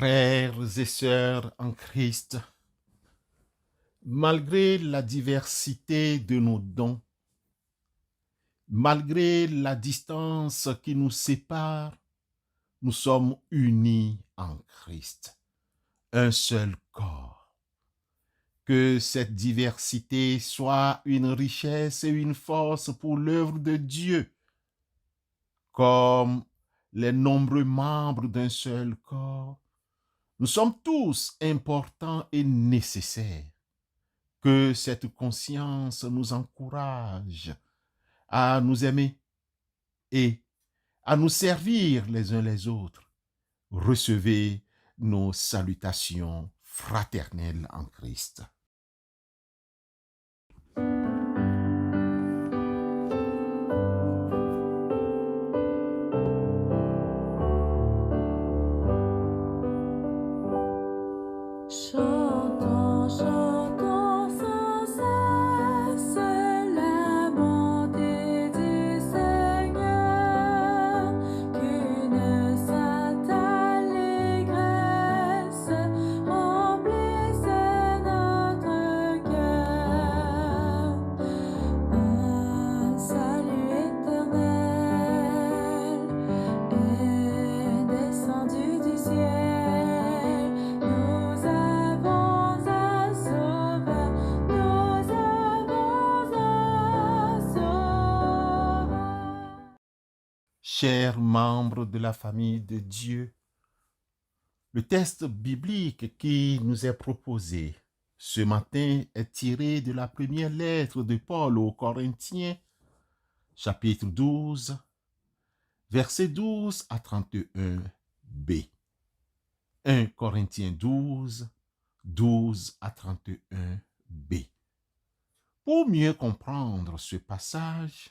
Frères et sœurs en Christ, malgré la diversité de nos dons, malgré la distance qui nous sépare, nous sommes unis en Christ, un seul corps. Que cette diversité soit une richesse et une force pour l'œuvre de Dieu, comme les nombreux membres d'un seul corps. Nous sommes tous importants et nécessaires. Que cette conscience nous encourage à nous aimer et à nous servir les uns les autres. Recevez nos salutations fraternelles en Christ. Chantons, chantons sans cesse la bonté du Seigneur, qu'une sainte allégresse remplisse notre cœur. Un salut éternel est descendu du ciel. Nous avons un sauveur, nous avons un sauveur. Chers membres de la famille de Dieu, le texte biblique qui nous est proposé ce matin est tiré de la première lettre de Paul aux Corinthiens, chapitre 12, versets 12 à 31b. 1 Corinthiens 12, 12 à 31b. Pour mieux comprendre ce passage,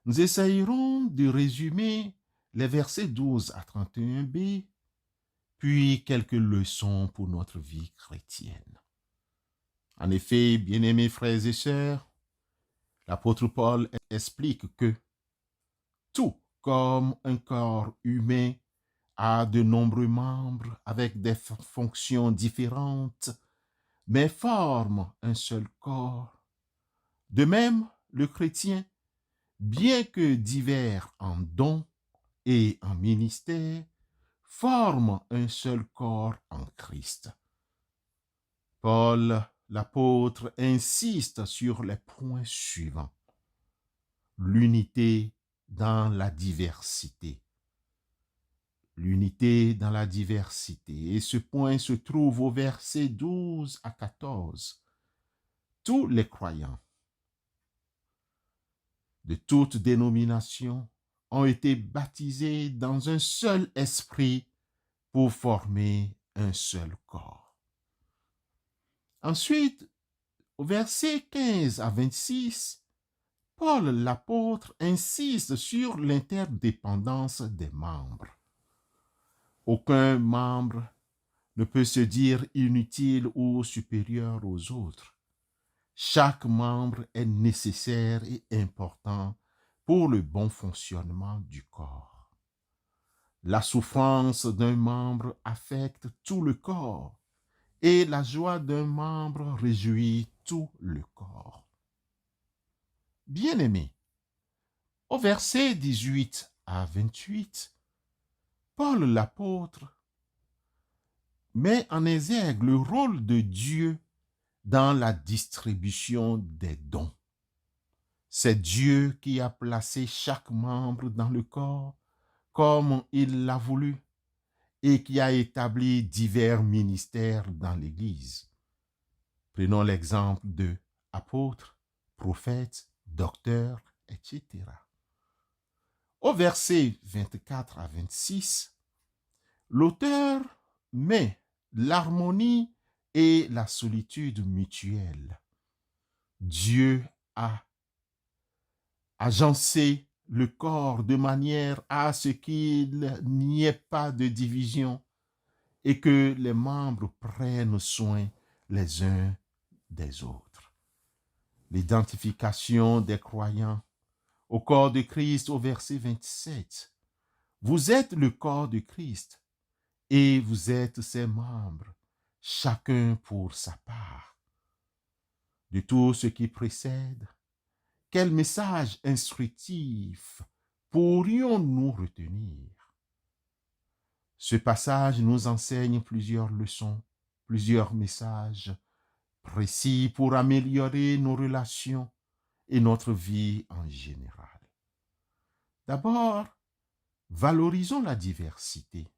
nous essayerons de résumer les versets 12 à 31b, puis quelques leçons pour notre vie chrétienne. En effet, bien-aimés frères et sœurs, l'apôtre Paul explique que tout comme un corps humain a de nombreux membres avec des fonctions différentes, mais forme un seul corps. De même, le chrétien, bien que divers en dons et en ministère, forme un seul corps en Christ. Paul, l'apôtre, insiste sur les points suivants. L'unité dans la diversité. L'unité dans la diversité. Et ce point se trouve au verset 12 à 14. Tous les croyants de toute dénomination ont été baptisés dans un seul esprit pour former un seul corps. Ensuite, au verset 15 à 26, Paul l'apôtre insiste sur l'interdépendance des membres. Aucun membre ne peut se dire inutile ou supérieur aux autres. Chaque membre est nécessaire et important pour le bon fonctionnement du corps. La souffrance d'un membre affecte tout le corps et la joie d'un membre réjouit tout le corps. Bien-aimés, au verset 18 à 28, Paul l'apôtre met en exergue le rôle de Dieu dans la distribution des dons. C'est Dieu qui a placé chaque membre dans le corps comme il l'a voulu et qui a établi divers ministères dans l'Église. Prenons l'exemple de apôtres, prophètes, docteurs, etc. Au verset 24 à 26, l'auteur met l'harmonie et la solitude mutuelle. Dieu a agencé le corps de manière à ce qu'il n'y ait pas de division et que les membres prennent soin les uns des autres. L'identification des croyants au corps de Christ au verset 27. Vous êtes le corps de Christ et vous êtes ses membres, chacun pour sa part. De tout ce qui précède, quel message instructif pourrions-nous retenir? Ce passage nous enseigne plusieurs leçons, plusieurs messages précis pour améliorer nos relations et notre vie en général. D'abord, valorisons la diversité.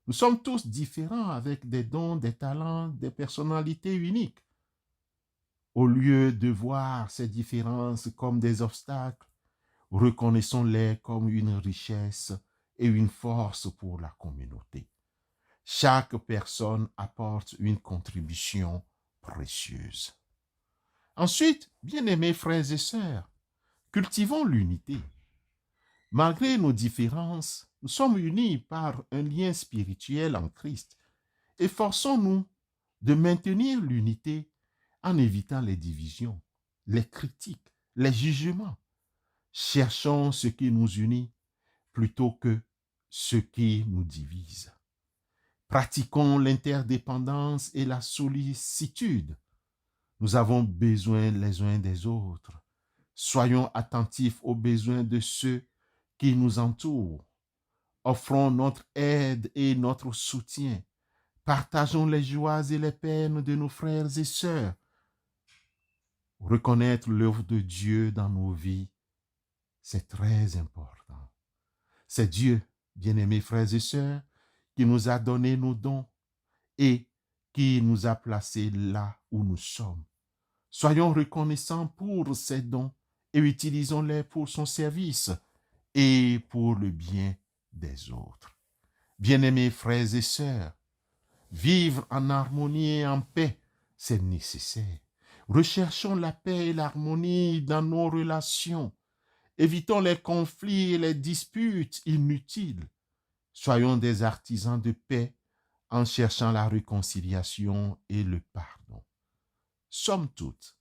Nous sommes tous différents avec des dons, des talents, des personnalités uniques. Au lieu de voir ces différences comme des obstacles, reconnaissons-les comme une richesse et une force pour la communauté. Chaque personne apporte une contribution précieuse. Ensuite, bien-aimés frères et sœurs, cultivons l'unité. Malgré nos différences, nous sommes unis par un lien spirituel en Christ. Efforçons-nous de maintenir l'unité en évitant les divisions, les critiques, les jugements. Cherchons ce qui nous unit plutôt que ce qui nous divise. Pratiquons l'interdépendance et la sollicitude. Nous avons besoin les uns des autres. Soyons attentifs aux besoins de ceux qui nous entourent. Offrons notre aide et notre soutien. Partageons les joies et les peines de nos frères et sœurs. Reconnaître l'œuvre de Dieu dans nos vies, c'est très important. C'est Dieu, bien-aimés frères et sœurs, qui nous a donné nos dons et qui nous a placés là où nous sommes. Soyons reconnaissants pour ces dons et utilisons-les pour son service et pour le bien des autres. Bien-aimés frères et sœurs, vivre en harmonie et en paix, c'est nécessaire. Recherchons la paix et l'harmonie dans nos relations. Évitons les conflits et les disputes inutiles. Soyons des artisans de paix en cherchant la réconciliation et le pardon. Somme toute,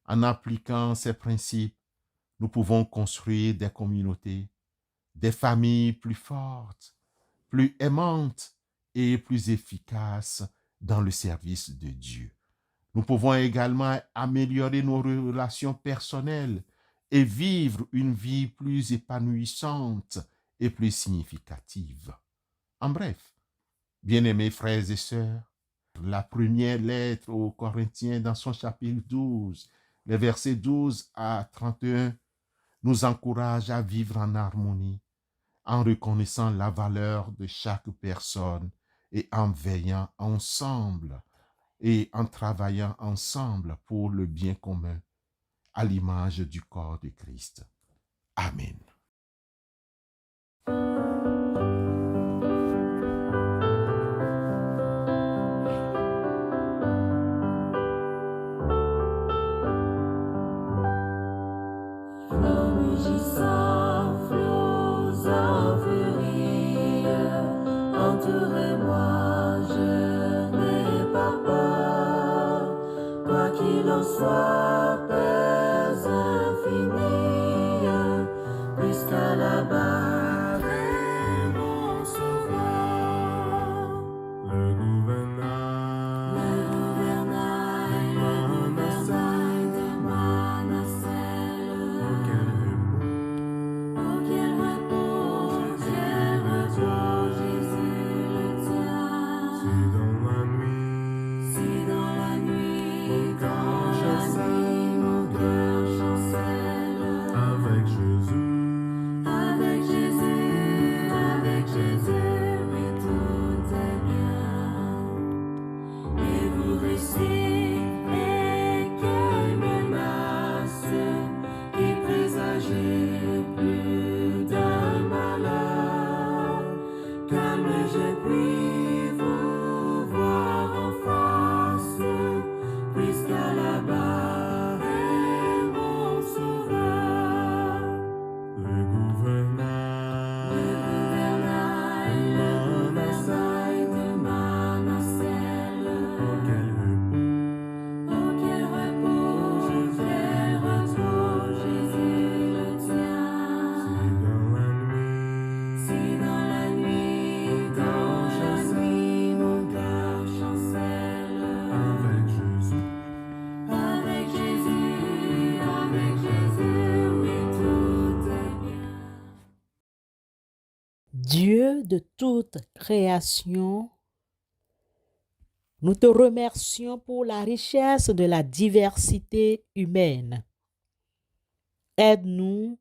en appliquant ces principes, nous pouvons construire des communautés, des familles plus fortes, plus aimantes et plus efficaces dans le service de Dieu. Nous pouvons également améliorer nos relations personnelles et vivre une vie plus épanouissante et plus significative. En bref, bien-aimés frères et sœurs, la première lettre aux Corinthiens dans son chapitre 12, les versets 12 à 31, nous encourage à vivre en harmonie, en reconnaissant la valeur de chaque personne et en veillant ensemble et en travaillant ensemble pour le bien commun, à l'image du corps de Christ. Amen. Flots mugissants, flots en furie, entourez-moi, je n'ai pas peur. Quoi qu'il en soit, paix infinie, jusqu'à la barre est mon sauveur. Le gouvernail de Manassel, auquel repos, Jésus le tient. si dans la nuit, Quand mon cœur chancelle, avec Jésus, oui, tout est bien. Et vous récitez quelle menace qui présageait plus d'un malheur. Calme, je puis vous voir en face, puisqu'à la barre est mon sauveur. le gouvernail De Manassel, auquel repos, auquel repos, Jésus le tient. si dans la nuit, Si dans la nuit, quand je suis de toute création, nous te remercions pour la richesse de la diversité humaine. Aide-nous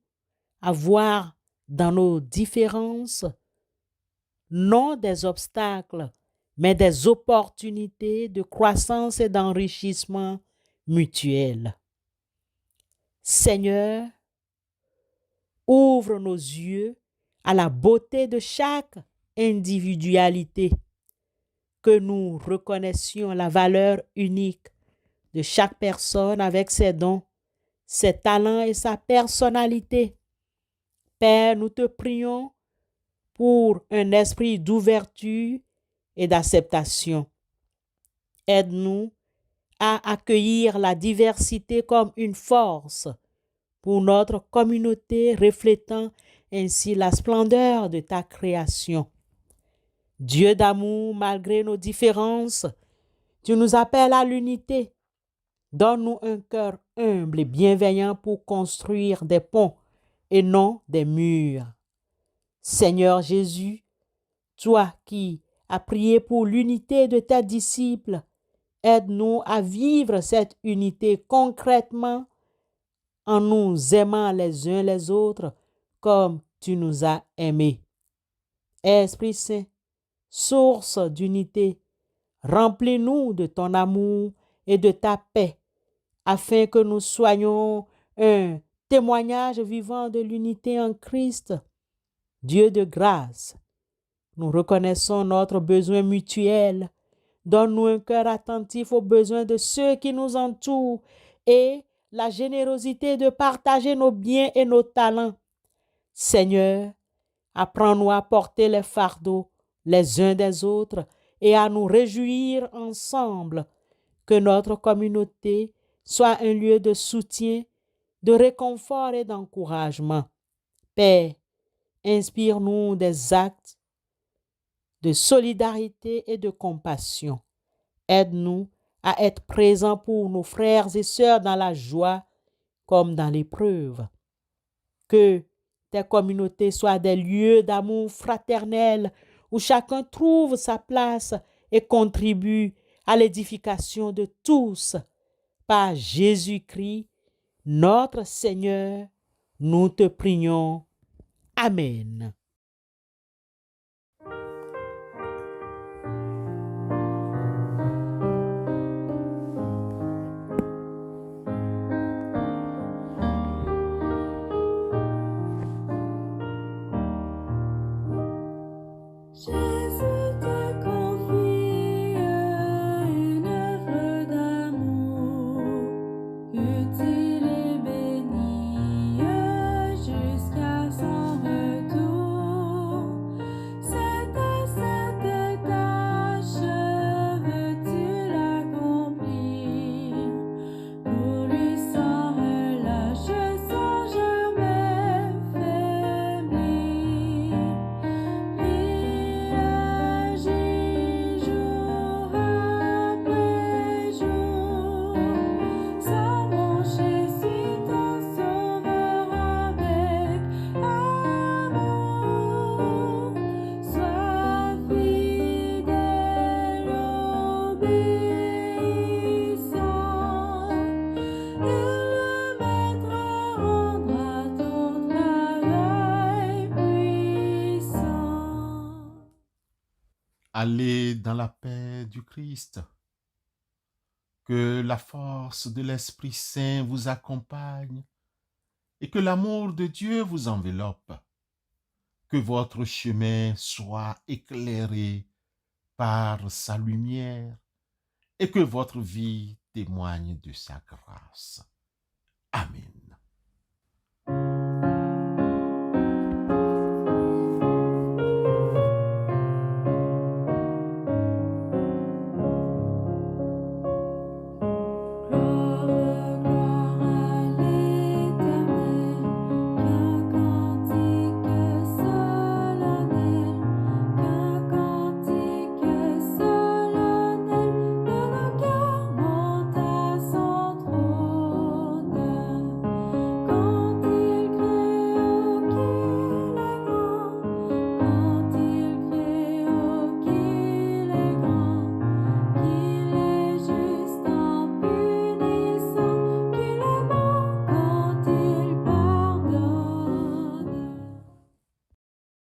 à voir dans nos différences non des obstacles, mais des opportunités de croissance et d'enrichissement mutuel. Seigneur, ouvre nos yeux à la beauté de chaque individualité, que nous reconnaissions la valeur unique de chaque personne avec ses dons, ses talents et sa personnalité. Père, nous te prions pour un esprit d'ouverture et d'acceptation. Aide-nous à accueillir la diversité comme une force pour notre communauté, reflétant ainsi la splendeur de ta création. Dieu d'amour, malgré nos différences, tu nous appelles à l'unité. Donne-nous un cœur humble et bienveillant pour construire des ponts et non des murs. Seigneur Jésus, toi qui as prié pour l'unité de tes disciples, aide-nous à vivre cette unité concrètement en nous aimant les uns les autres comme tu nous as aimés. Esprit Saint, source d'unité, remplis-nous de ton amour et de ta paix, afin que nous soyons un témoignage vivant de l'unité en Christ. Dieu de grâce, nous reconnaissons notre besoin mutuel. Donne-nous un cœur attentif aux besoins de ceux qui nous entourent et la générosité de partager nos biens et nos talents. Seigneur, apprends-nous à porter les fardeaux les uns des autres et à nous réjouir ensemble. Que notre communauté soit un lieu de soutien, de réconfort et d'encouragement. Père, inspire-nous des actes de solidarité et de compassion. Aide-nous à être présents pour nos frères et sœurs dans la joie comme dans l'épreuve. Que tes communautés soient des lieux d'amour fraternel où chacun trouve sa place et contribue à l'édification de tous. Par Jésus-Christ, notre Seigneur, nous te prions. Amen. Jésus te confie une œuvre d'amour, utile et bénie jusqu'à son retour. Cette tâche, veux-tu l'accomplir? Pour lui sans relâche, sans jamais faiblir. Agis jour après jour, sans broncher, suis ton sauveur avec amour. Sois fidèle, obéissant, et le Maître rendra ton travail puissant. Allez dans la paix du Christ. Que la force de l'Esprit Saint vous accompagne et que l'amour de Dieu vous enveloppe. Que votre chemin soit éclairé par sa lumière et que votre vie témoigne de sa grâce. Amen.